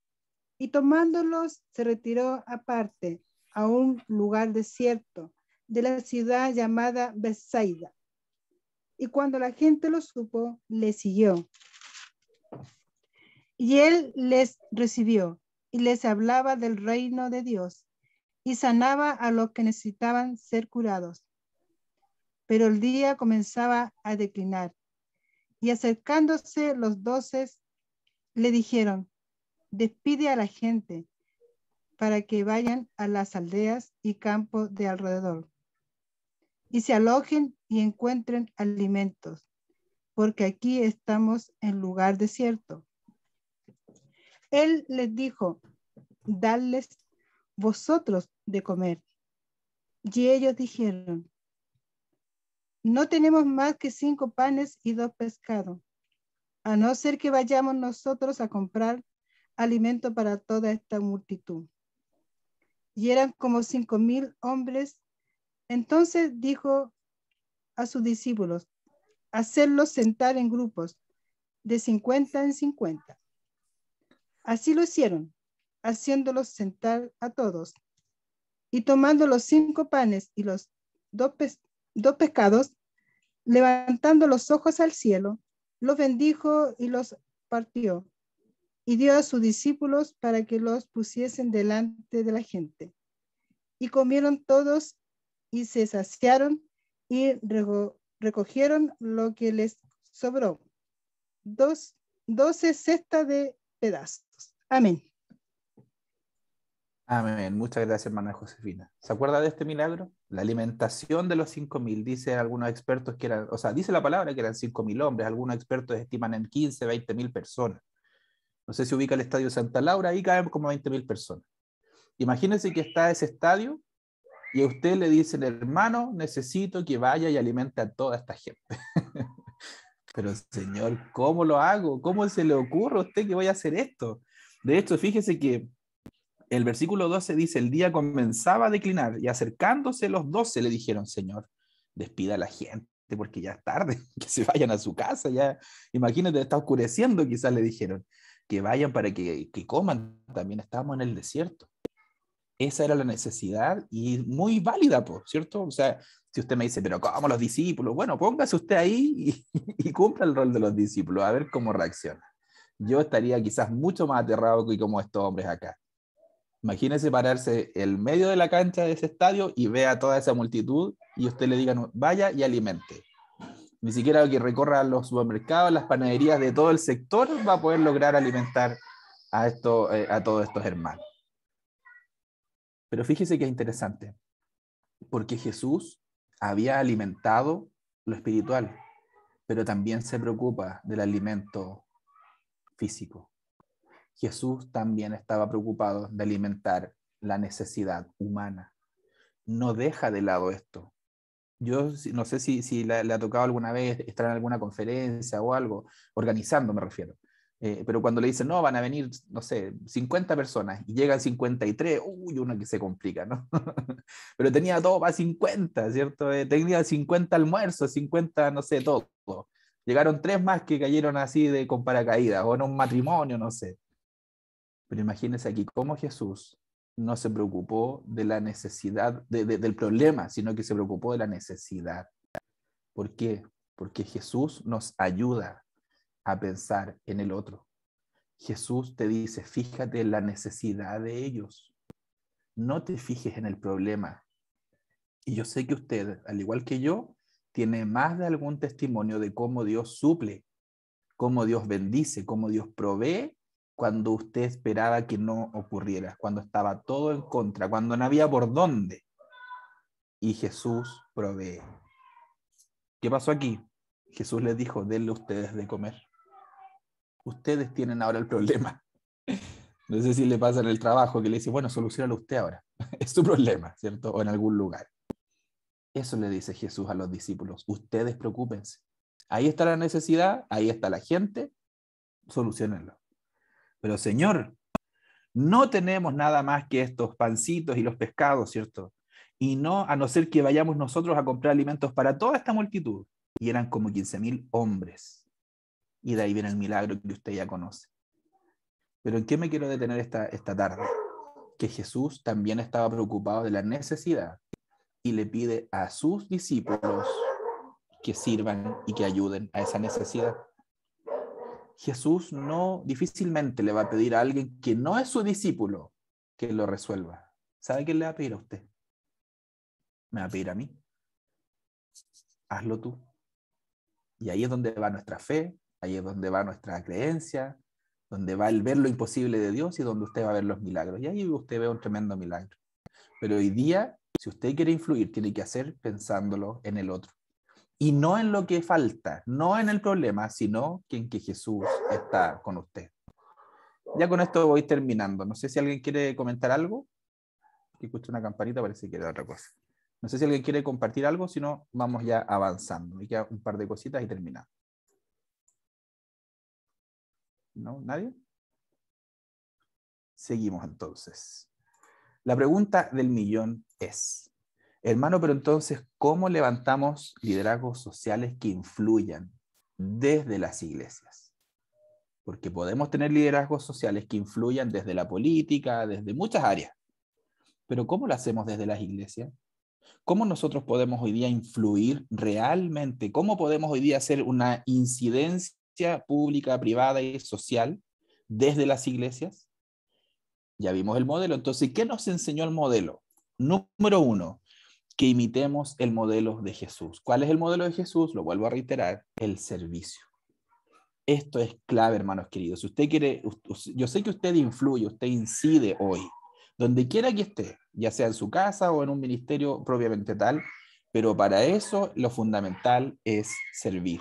y tomándolos se retiró aparte a un lugar desierto de la ciudad llamada Bethsaida. Y cuando la gente lo supo, le siguió. Y él les recibió y les hablaba del reino de Dios y sanaba a los que necesitaban ser curados. Pero el día comenzaba a declinar y acercándose los 12 le dijeron, despide a la gente para que vayan a las aldeas y campos de alrededor y se alojen y encuentren alimentos, porque aquí estamos en lugar desierto. Él les dijo, dadles vosotros de comer. Y ellos dijeron, no tenemos más que 5 panes y 2 pescados, a no ser que vayamos nosotros a comprar alimento para toda esta multitud. Y eran como 5,000 hombres. Entonces dijo a sus discípulos, hacerlos sentar en grupos de 50 en 50. Así lo hicieron, haciéndolos sentar a todos. Y tomando los 5 panes y los 2 pescados, levantando los ojos al cielo, los bendijo y los partió. Y dio a sus discípulos para que los pusiesen delante de la gente. Y comieron todos y se saciaron y recogieron lo que les sobró, 12 cestas de pedazos. Amén. Amén. Muchas gracias, hermana Josefina. ¿Se acuerda de este milagro? La alimentación de los 5,000, dice algunos expertos que eran, o sea, dice la palabra que eran 5,000 hombres, algunos expertos estiman en 15, 20,000 personas. No sé si ubica el estadio Santa Laura, ahí caen como 20,000 personas. Imagínense que está ese estadio y a usted le dicen, hermano, necesito que vaya y alimente a toda esta gente. Pero Señor, ¿cómo lo hago? ¿Cómo se le ocurre a usted que voy a hacer esto? De hecho, fíjese que el versículo 12 dice, el día comenzaba a declinar y acercándose los 12 le dijeron, Señor, despida a la gente porque ya es tarde, que se vayan a su casa, ya, imagínate, está oscureciendo, quizás le dijeron, que vayan para que coman, también estábamos en el desierto. Esa era la necesidad y muy válida, ¿cierto? O sea, si usted me dice, pero ¿cómo los discípulos? Bueno, póngase usted ahí y cumpla el rol de los discípulos, a ver cómo reacciona. Yo estaría quizás mucho más aterrado que como estos hombres acá. Imagínese pararse en medio de la cancha de ese estadio y vea toda esa multitud y usted le diga, no, vaya y alimente. Ni siquiera que recorra los supermercados, las panaderías de todo el sector va a poder lograr alimentar a todos estos hermanos. Pero fíjese que es interesante, porque Jesús había alimentado lo espiritual, pero también se preocupa del alimento físico. Jesús también estaba preocupado de alimentar la necesidad humana. No deja de lado esto. Yo no sé si le ha tocado alguna vez estar en alguna conferencia o algo, organizando me refiero, pero cuando le dicen, no, van a venir, no sé, 50 personas y llegan 53, uy, uno que se complica, ¿no? Pero tenía todo para 50, ¿cierto? Tenía 50 almuerzos, 50, no sé, todo. Llegaron 3 más que cayeron así con paracaídas, o en un matrimonio, no sé. Pero imagínense aquí cómo Jesús no se preocupó de la necesidad, del problema, sino que se preocupó de la necesidad. ¿Por qué? Porque Jesús nos ayuda a pensar en el otro. Jesús te dice, fíjate en la necesidad de ellos. No te fijes en el problema. Y yo sé que usted, al igual que yo, tiene más de algún testimonio de cómo Dios suple, cómo Dios bendice, cómo Dios provee cuando usted esperaba que no ocurriera, cuando estaba todo en contra, cuando no había por dónde. Y Jesús provee. ¿Qué pasó aquí? Jesús les dijo, denle ustedes de comer. Ustedes tienen ahora el problema. No sé si le pasa en el trabajo que le dice, bueno, soluciónalo usted ahora. Es su problema, ¿cierto? O en algún lugar. Eso le dice Jesús a los discípulos. Ustedes preocúpense. Ahí está la necesidad, ahí está la gente, soluciónenlo. Pero Señor, No tenemos nada más que estos pancitos y los pescados, ¿cierto? Y no, a no ser que vayamos nosotros a comprar alimentos para toda esta multitud. Y eran como 15.000 hombres. Y de ahí viene el milagro que usted ya conoce. Pero ¿en qué me quiero detener esta tarde? Que Jesús también estaba preocupado de la necesidad y le pide a sus discípulos que sirvan y que ayuden a esa necesidad. Jesús no difícilmente le va a pedir a alguien que no es su discípulo que lo resuelva. ¿Sabe quién le va a pedir a usted? Me va a pedir a mí. Hazlo tú. Y ahí es donde va nuestra fe, ahí es donde va nuestra creencia, donde va el ver lo imposible de Dios y donde usted va a ver los milagros. Y ahí usted ve un tremendo milagro. Pero hoy día, si usted quiere influir, tiene que hacer pensándolo en el otro. Y no en lo que falta, no en el problema, sino que en que Jesús está con usted. Ya con esto voy terminando. No sé si alguien quiere comentar algo. Escucho una campanita, parece que quiere otra cosa. No sé si alguien quiere compartir algo, si no, vamos ya avanzando. Me queda un par de cositas y terminamos. ¿No? ¿Nadie? Seguimos entonces. La pregunta del millón es, hermano, pero entonces, ¿cómo levantamos liderazgos sociales que influyan desde las iglesias? Porque podemos tener liderazgos sociales que influyan desde la política, desde muchas áreas. Pero ¿cómo lo hacemos desde las iglesias? ¿Cómo nosotros podemos hoy día influir realmente? ¿Cómo podemos hoy día hacer una incidencia pública, privada y social desde las iglesias? Ya vimos el modelo. Entonces, ¿qué nos enseñó el modelo? Número 1, que imitemos el modelo de Jesús. ¿Cuál es el modelo de Jesús? Lo vuelvo a reiterar, el servicio. Esto es clave, hermanos queridos. Si usted quiere, yo sé que usted influye, usted incide hoy, donde quiera que esté, ya sea en su casa o en un ministerio propiamente tal, pero para eso lo fundamental es servir.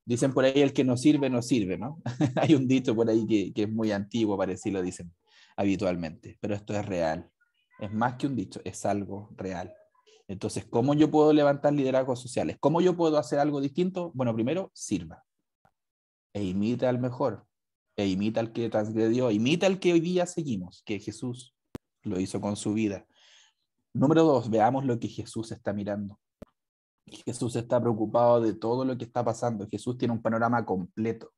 Dicen por ahí, el que no sirve, no sirve, ¿no? Hay un dicho por ahí que es muy antiguo, parece, y lo dicen habitualmente, pero esto es real. Es más que un dicho, es algo real. Entonces, ¿cómo yo puedo levantar liderazgos sociales? ¿Cómo yo puedo hacer algo distinto? Bueno, primero, sirva. E imita al mejor. E imita al que transgredió. Imita al que hoy día seguimos, que Jesús lo hizo con su vida. Número 2, veamos lo que Jesús está mirando. Jesús está preocupado de todo lo que está pasando. Jesús tiene un panorama completo.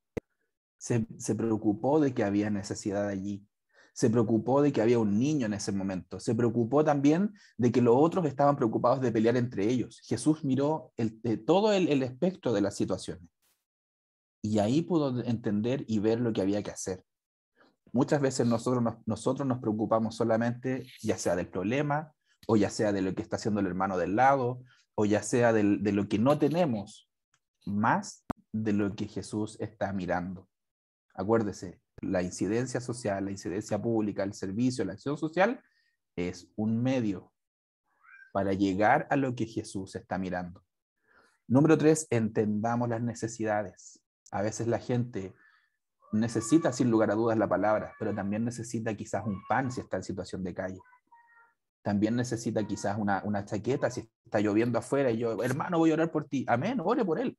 Se preocupó de que había necesidad allí. Se preocupó de que había un niño en ese momento. Se preocupó también de que los otros estaban preocupados de pelear entre ellos. Jesús miró todo el espectro de las situaciones. Y ahí pudo entender y ver lo que había que hacer. Muchas veces nosotros nos preocupamos solamente, ya sea del problema, o ya sea de lo que está haciendo el hermano del lado, o ya sea de lo que no tenemos, más de lo que Jesús está mirando. Acuérdese, la incidencia social, la incidencia pública, el servicio, la acción social, es un medio para llegar a lo que Jesús está mirando. Número 3, entendamos las necesidades. A veces la gente necesita, sin lugar a dudas, la palabra, pero también necesita quizás un pan si está en situación de calle. También necesita quizás una chaqueta si está lloviendo afuera y yo, hermano, voy a orar por ti. Amén, ore por él.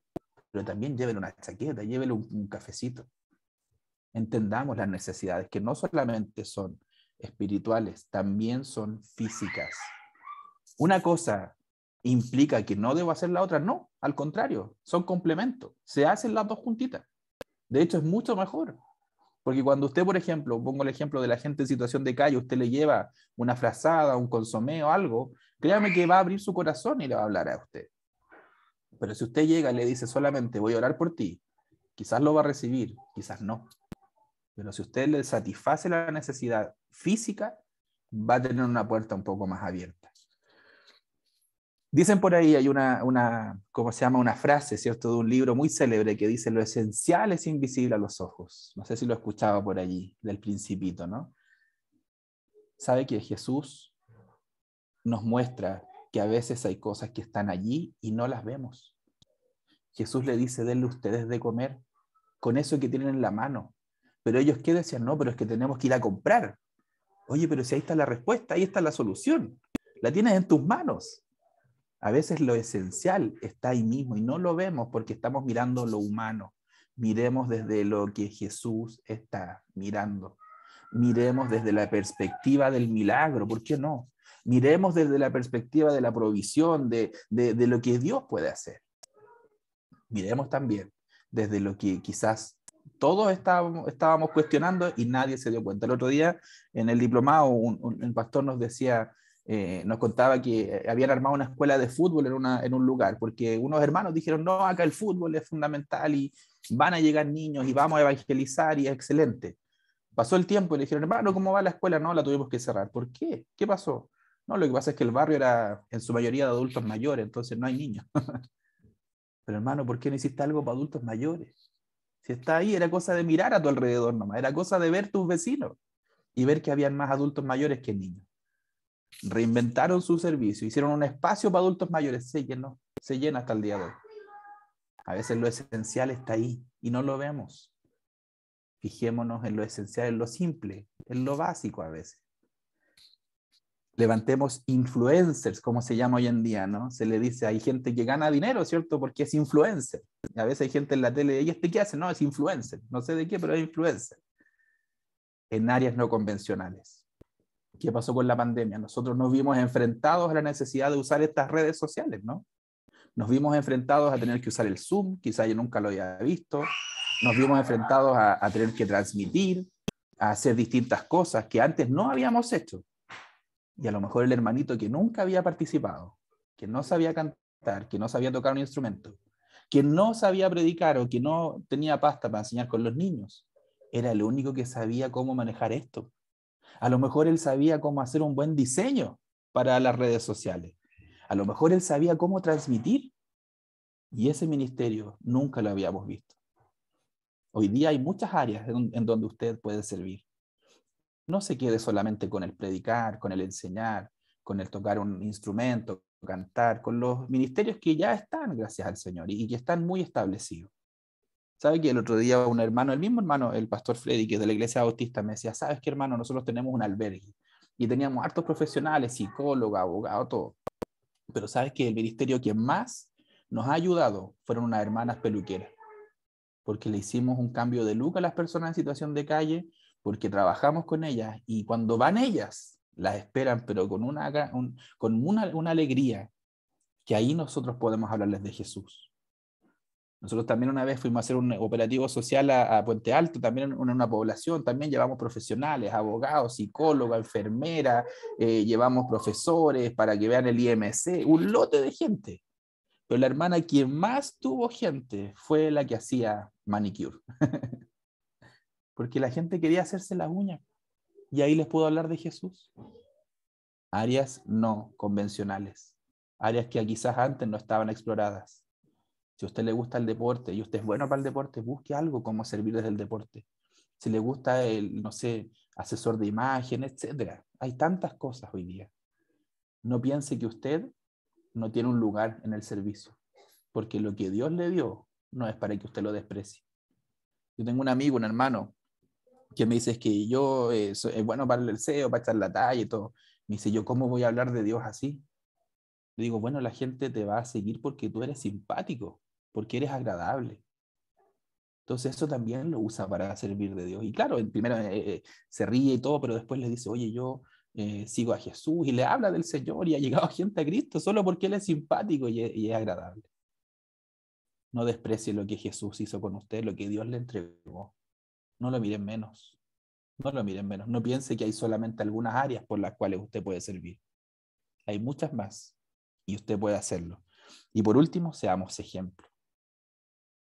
Pero también llévele una chaqueta, llévele un cafecito. Entendamos las necesidades, que no solamente son espirituales, también son físicas. Una cosa implica que no debo hacer la otra, no, al contrario, son complementos. Se hacen las dos juntitas. De hecho, es mucho mejor. Porque cuando usted, por ejemplo, pongo el ejemplo de la gente en situación de calle, usted le lleva una frazada, un consomé o algo, créame que va a abrir su corazón y le va a hablar a usted. Pero si usted llega y le dice solamente voy a orar por ti, quizás lo va a recibir, quizás no. Pero si usted le satisface la necesidad física, va a tener una puerta un poco más abierta. Dicen por ahí, hay ¿cómo se llama? Una frase, ¿cierto? De un libro muy célebre que dice, lo esencial es invisible a los ojos. No sé si lo escuchaba por allí, del Principito, ¿no? ¿Sabe que Jesús nos muestra que a veces hay cosas que están allí y no las vemos? Jesús le dice, denle ustedes de comer con eso que tienen en la mano. Pero ellos, ¿qué decían? No, pero es que tenemos que ir a comprar. Oye, pero si ahí está la respuesta, ahí está la solución. La tienes en tus manos. A veces lo esencial está ahí mismo y no lo vemos porque estamos mirando lo humano. Miremos desde lo que Jesús está mirando. Miremos desde la perspectiva del milagro, ¿por qué no? Miremos desde la perspectiva de la provisión, de lo que Dios puede hacer. Miremos también desde lo que quizás todos estábamos cuestionando y nadie se dio cuenta. El otro día en el diplomado un pastor nos decía, nos contaba que habían armado una escuela de fútbol en un lugar, porque unos hermanos dijeron, no, acá el fútbol es fundamental y van a llegar niños y vamos a evangelizar y es excelente. Pasó el tiempo y le dijeron, hermano, ¿cómo va la escuela? No, la tuvimos que cerrar. ¿Por qué? ¿Qué pasó? No, lo que pasa es que el barrio era en su mayoría de adultos mayores, entonces no hay niños. Pero hermano, ¿por qué no hiciste algo para adultos mayores? Si está ahí, era cosa de mirar a tu alrededor nomás, era cosa de ver tus vecinos y ver que habían más adultos mayores que niños. Reinventaron su servicio, hicieron un espacio para adultos mayores, se llena hasta el día de hoy. A veces lo esencial está ahí y no lo vemos. Fijémonos en lo esencial, en lo simple, en lo básico a veces. Levantemos influencers, como se llama hoy en día, ¿no? Se le dice, hay gente que gana dinero, ¿cierto? Porque es influencer. Y a veces hay gente en la tele, ¿y este qué hace? No, es influencer. No sé de qué, pero es influencer. En áreas no convencionales. ¿Qué pasó con la pandemia? Nosotros nos vimos enfrentados a la necesidad de usar estas redes sociales, ¿no? Nos vimos enfrentados a tener que usar el Zoom, quizá yo nunca lo había visto. Nos vimos enfrentados a tener que transmitir, a hacer distintas cosas que antes no habíamos hecho. Y a lo mejor el hermanito que nunca había participado, que no sabía cantar, que no sabía tocar un instrumento, que no sabía predicar o que no tenía pasta para enseñar con los niños, era el único que sabía cómo manejar esto. A lo mejor él sabía cómo hacer un buen diseño para las redes sociales. A lo mejor él sabía cómo transmitir. Y ese ministerio nunca lo habíamos visto. Hoy día hay muchas áreas en donde usted puede servir. No se quede solamente con el predicar, con el enseñar, con el tocar un instrumento, cantar, con los ministerios que ya están, gracias al Señor, y que están muy establecidos. ¿Sabe que el otro día un hermano, el mismo hermano, el pastor Freddy, que es de la iglesia bautista, me decía, ¿sabes qué, hermano? Nosotros tenemos un albergue y teníamos hartos profesionales, psicólogos, abogados, todo. Pero ¿sabes que el ministerio que más nos ha ayudado fueron unas hermanas peluqueras? Porque le hicimos un cambio de look a las personas en situación de calle, porque trabajamos con ellas y cuando van ellas, las esperan, pero con una alegría, que ahí nosotros podemos hablarles de Jesús. Nosotros también una vez fuimos a hacer un operativo social a Puente Alto, también en una población, también llevamos profesionales, abogados, psicólogos, enfermeras, llevamos profesores para que vean el IMC, un lote de gente. Pero la hermana que más tuvo gente fue la que hacía manicure. Porque la gente quería hacerse las uñas. Y ahí les puedo hablar de Jesús. Áreas no convencionales. Áreas que quizás antes no estaban exploradas. Si a usted le gusta el deporte y usted es bueno para el deporte, busque algo como servir desde el deporte. Si le gusta el, no sé, asesor de imagen, etc. Hay tantas cosas hoy día. No piense que usted no tiene un lugar en el servicio, porque lo que Dios le dio no es para que usted lo desprecie. Yo tengo un amigo, un hermano, que me dice es que yo soy bueno para el SEO, para echar la talla y todo. Me dice, ¿yo cómo voy a hablar de Dios así? Le digo, bueno, la gente te va a seguir porque tú eres simpático, porque eres agradable. Entonces eso también lo usa para servir de Dios. Y claro, primero se ríe y todo, pero después le dice, oye, yo sigo a Jesús y le habla del Señor y ha llegado gente a Cristo solo porque Él es simpático y es agradable. No desprecie lo que Jesús hizo con usted, lo que Dios le entregó. No lo miren menos. No lo miren menos. No piense que hay solamente algunas áreas por las cuales usted puede servir. Hay muchas más y usted puede hacerlo. Y por último, seamos ejemplo.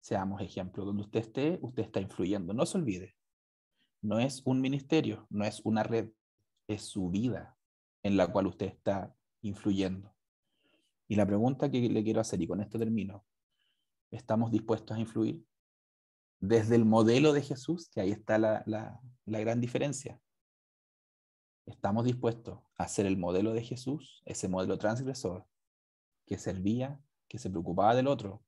Seamos ejemplo. Donde usted está influyendo. No se olvide. No es un ministerio, no es una red. Es su vida en la cual usted está influyendo. Y la pregunta que le quiero hacer, y con esto termino, ¿estamos dispuestos a influir? Desde el modelo de Jesús, que ahí está la gran diferencia. ¿Estamos dispuestos a ser el modelo de Jesús, ese modelo transgresor, que servía, que se preocupaba del otro,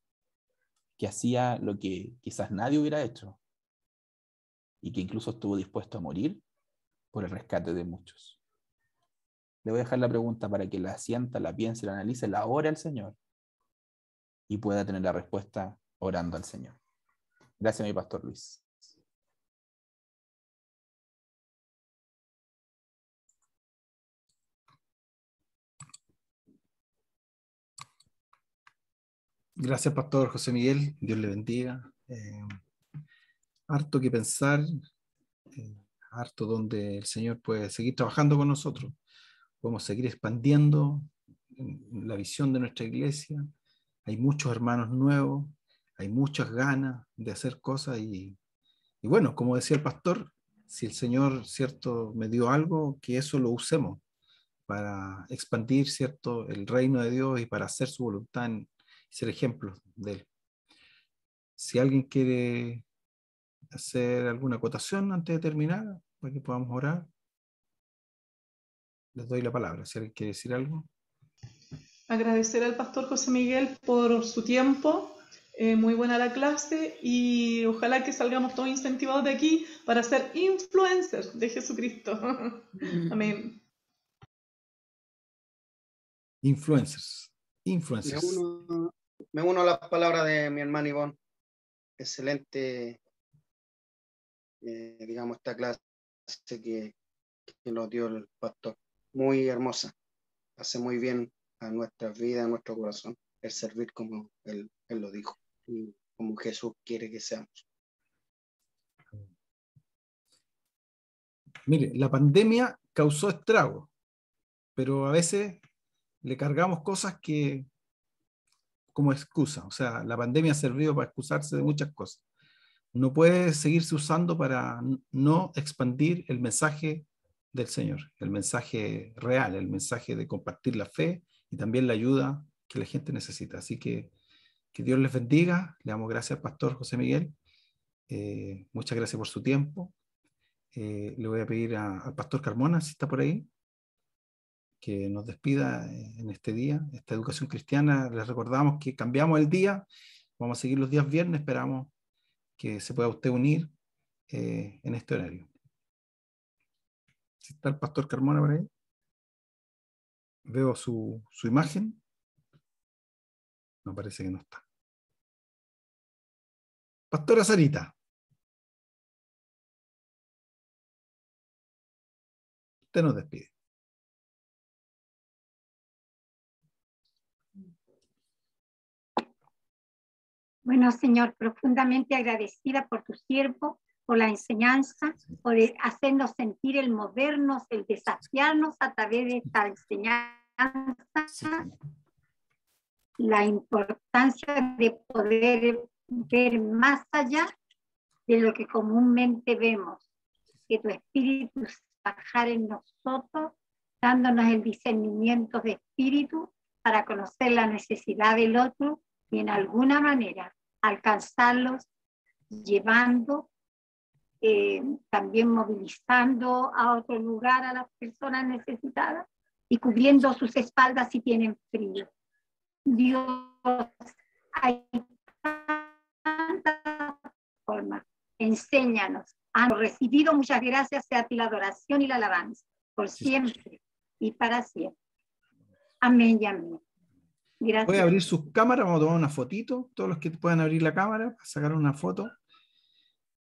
que hacía lo que quizás nadie hubiera hecho, y que incluso estuvo dispuesto a morir por el rescate de muchos? Le voy a dejar la pregunta para que la sienta, la piense, la analice, la ore al Señor, y pueda tener la respuesta orando al Señor. Gracias, mi pastor Luis. Gracias, Pastor José Miguel. Dios le bendiga. Harto que pensar, harto donde el Señor puede seguir trabajando con nosotros. Podemos seguir expandiendo la visión de nuestra iglesia. Hay muchos hermanos nuevos, hay muchas ganas de hacer cosas y bueno, como decía el pastor, si el Señor, ¿cierto?, me dio algo, que eso lo usemos para expandir, ¿cierto?, el reino de Dios y para hacer su voluntad y ser ejemplos de Él. Si alguien quiere hacer alguna acotación antes de terminar, para que podamos orar, les doy la palabra. Si alguien quiere decir algo. Agradecer al pastor José Miguel por su tiempo. Muy buena la clase y ojalá que salgamos todos incentivados de aquí para ser influencers de Jesucristo. Amén. Influencers. Me uno a las palabras de mi hermano Ivonne. Excelente, digamos, esta clase que nos dio el pastor. Muy hermosa. Hace muy bien a nuestra vida, a nuestro corazón, el servir como él lo dijo, y como Jesús quiere que seamos. Mire, la pandemia causó estragos, pero a veces le cargamos cosas que como excusa. O sea, la pandemia ha servido para excusarse de muchas cosas. No puede seguirse usando para no expandir el mensaje del Señor, el mensaje real, el mensaje de compartir la fe y también la ayuda que la gente necesita. Así que Dios les bendiga. Le damos gracias al pastor José Miguel. Muchas gracias por su tiempo. Le voy a pedir al pastor Carmona, si está por ahí, que nos despida en este día, esta educación cristiana. Les recordamos que cambiamos el día, vamos a seguir los días viernes, esperamos que se pueda usted unir en este horario. Si está el pastor Carmona por ahí, veo su imagen, no, parece que no está. Pastora Sarita, usted nos despide. Bueno, Señor, profundamente agradecida por tu siervo, por la enseñanza, por hacernos sentir el movernos, el desafiarnos a través de esta enseñanza, la importancia de poder ver más allá de lo que comúnmente vemos, que tu espíritu bajar en nosotros, dándonos el discernimiento de espíritu para conocer la necesidad del otro y en alguna manera alcanzarlos, llevando, también movilizando a otro lugar a las personas necesitadas y cubriendo sus espaldas si tienen frío. Dios, hay tantas formas. Enséñanos. Han recibido, muchas gracias, sea a ti la adoración y la alabanza, por siempre y para siempre. Amén y amén. Gracias. Puede abrir sus cámaras, vamos a tomar una fotito, todos los que puedan abrir la cámara para sacar una foto.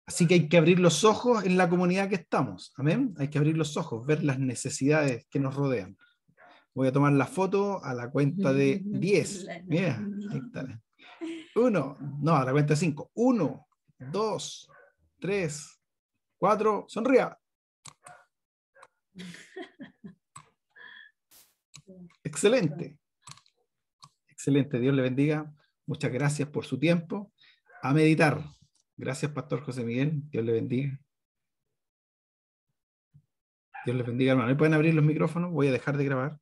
Así que hay que abrir los ojos en la comunidad que estamos, amén. Hay que abrir los ojos, ver las necesidades que nos rodean. Voy a tomar la foto a la cuenta de 10. Mira, ahí está. 1, no, a la cuenta de 5. 1, 2, 3, 4, sonría. Excelente. Excelente, Dios le bendiga. Muchas gracias por su tiempo. A meditar. Gracias, Pastor José Miguel. Dios le bendiga. Dios les bendiga, hermano. ¿Pueden abrir los micrófonos? Voy a dejar de grabar.